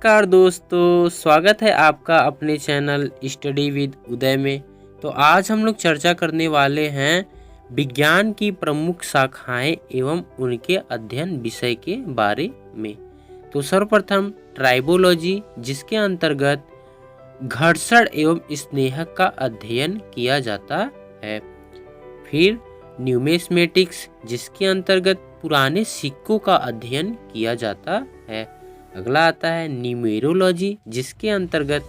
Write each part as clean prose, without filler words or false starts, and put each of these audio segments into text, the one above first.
नमस्कार दोस्तों, स्वागत है आपका अपने चैनल स्टडी विद उदय में। तो आज हम लोग चर्चा करने वाले हैं विज्ञान की प्रमुख शाखाएं एवं उनके अध्ययन विषय के बारे में। तो सर्वप्रथम ट्राइबोलॉजी, जिसके अंतर्गत घर्षण एवं स्नेहक का अध्ययन किया जाता है। फिर न्यूमेस्मेटिक्स, जिसके अंतर्गत पुराने सिक्कों का अध्ययन किया जाता है। अगला आता है न्यूमेरोलॉजी, जिसके अंतर्गत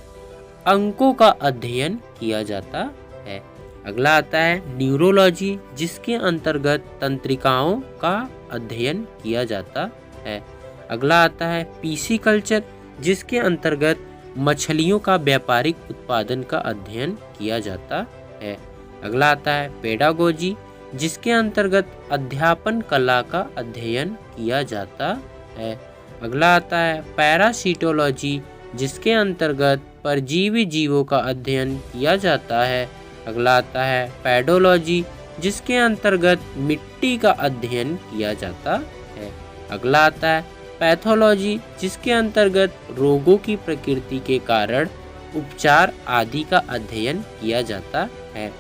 अंकों का अध्ययन किया जाता है। अगला आता है न्यूरोलॉजी, जिसके अंतर्गत तंत्रिकाओं का अध्ययन किया जाता है। अगला आता है पीसी कल्चर, जिसके अंतर्गत मछलियों का व्यापारिक उत्पादन का अध्ययन किया जाता है। अगला आता है पेडागोजी, जिसके अंतर्गत अध्यापन कला का अध्ययन किया जाता है। अगला आता है पैरासिटोलॉजी, जिसके अंतर्गत परजीवी जीवों का अध्ययन किया जाता है। अगला आता है पैडोलॉजी, जिसके अंतर्गत मिट्टी का अध्ययन किया जाता है। अगला आता है पैथोलॉजी, जिसके अंतर्गत रोगों की प्रकृति के कारण उपचार आदि का अध्ययन किया जाता है।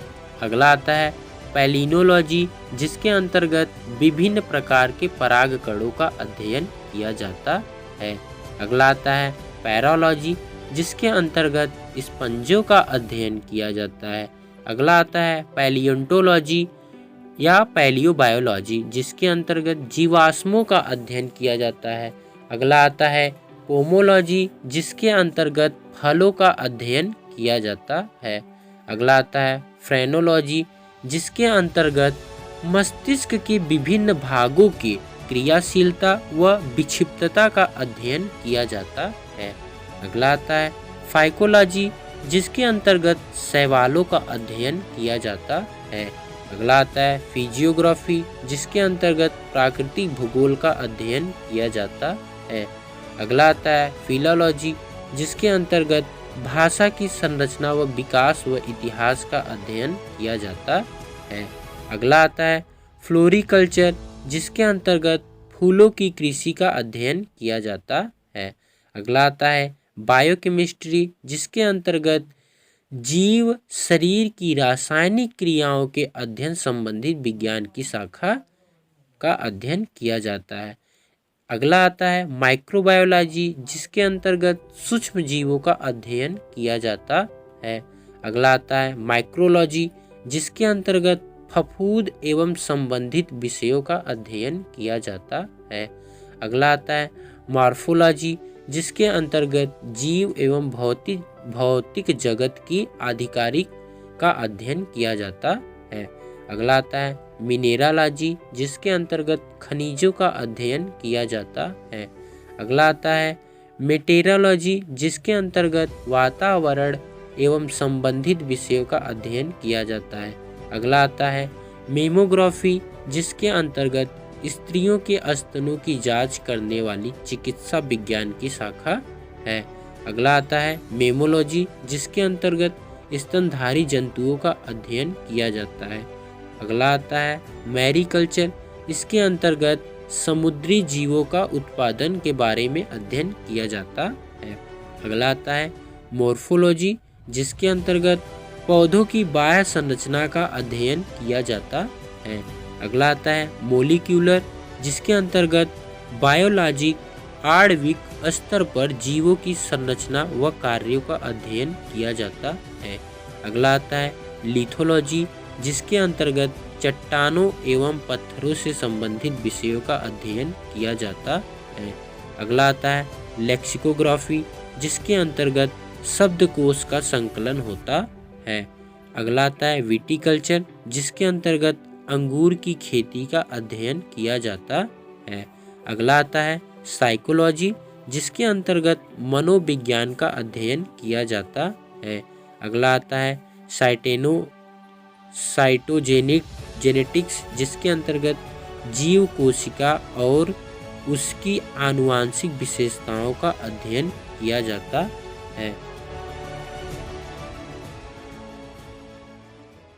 अगला आता है पैलिनोलॉजी, जिसके अंतर्गत विभिन्न प्रकार के परागकणों का अध्ययन किया जाता है। अगला आता है पैरोलॉजी, जिसके अंतर्गत स्पंजों का अध्ययन किया जाता है। अगला आता है पैलियोंटोलॉजी या पैलियोबायोलॉजी, जिसके अंतर्गत जीवाश्मों का अध्ययन किया जाता है। अगला आता है पोमोलॉजी, जिसके अंतर्गत फलों का अध्ययन किया जाता है। अगला आता है फ्रेनोलॉजी, जिसके अंतर्गत मस्तिष्क के विभिन्न भागों की क्रियाशीलता व विक्षिप्तता का अध्ययन किया जाता है। अगला आता है फाइकोलॉजी, जिसके अंतर्गत शैवालों का अध्ययन किया जाता है। अगला आता है फिजियोग्राफी, जिसके अंतर्गत प्राकृतिक भूगोल का अध्ययन किया जाता है। अगला आता है फिलॉलॉजी, जिसके अंतर्गत भाषा की संरचना व विकास व इतिहास का अध्ययन किया जाता है। अगला आता है फ्लोरिकल्चर, जिसके अंतर्गत फूलों की कृषि का अध्ययन किया जाता है। अगला आता है बायोकेमिस्ट्री, जिसके अंतर्गत जीव शरीर की रासायनिक क्रियाओं के अध्ययन संबंधित विज्ञान की शाखा का अध्ययन किया जाता है। अगला आता है माइक्रोबायोलॉजी, जिसके अंतर्गत सूक्ष्म जीवों का अध्ययन किया जाता है। अगला आता है माइक्रोलॉजी, जिसके अंतर्गत फफूंद एवं संबंधित विषयों का अध्ययन किया जाता है। अगला आता है मॉर्फोलॉजी, जिसके अंतर्गत जीव एवं भौतिक जगत की आधिकारिक का अध्ययन किया जाता है। अगला आता है मिनेरालॉजी, जिसके अंतर्गत खनिजों का अध्ययन किया जाता है। अगला आता है मेटेरोलॉजी, जिसके अंतर्गत वातावरण एवं संबंधित विषयों का अध्ययन किया जाता है। अगला आता है मेमोग्राफी, जिसके अंतर्गत स्त्रियों के स्तनों की जांच करने वाली चिकित्सा विज्ञान की शाखा है। अगला आता है मेमोलॉजी, जिसके अंतर्गत स्तनधारी जंतुओं का अध्ययन किया जाता है। अगला आता है मैरीकल्चर, इसके अंतर्गत समुद्री जीवों का उत्पादन के बारे में अध्ययन किया जाता है। अगला आता है मॉर्फोलॉजी, जिसके अंतर्गत पौधों की बाह्य संरचना का अध्ययन किया जाता है। अगला आता है मोलिक्यूलर, जिसके अंतर्गत बायोलॉजिक आणविक स्तर पर जीवों की संरचना व कार्यों का अध्ययन किया जाता है। अगला आता है लिथोलॉजी, जिसके अंतर्गत चट्टानों एवं पत्थरों से संबंधित विषयों का अध्ययन किया जाता है। अगला आता है लेक्सिकोग्राफी, जिसके अंतर्गत शब्दकोश का संकलन होता है। अगला आता है विटिकल्चर, जिसके अंतर्गत अंगूर की खेती का अध्ययन किया जाता है। अगला आता है साइकोलॉजी, जिसके अंतर्गत मनोविज्ञान का अध्ययन किया जाता है। अगला आता है साइटोजेनेटिक्स, जिसके अंतर्गत जीव कोशिका और उसकी आनुवांशिक विशेषताओं का अध्ययन किया जाता है।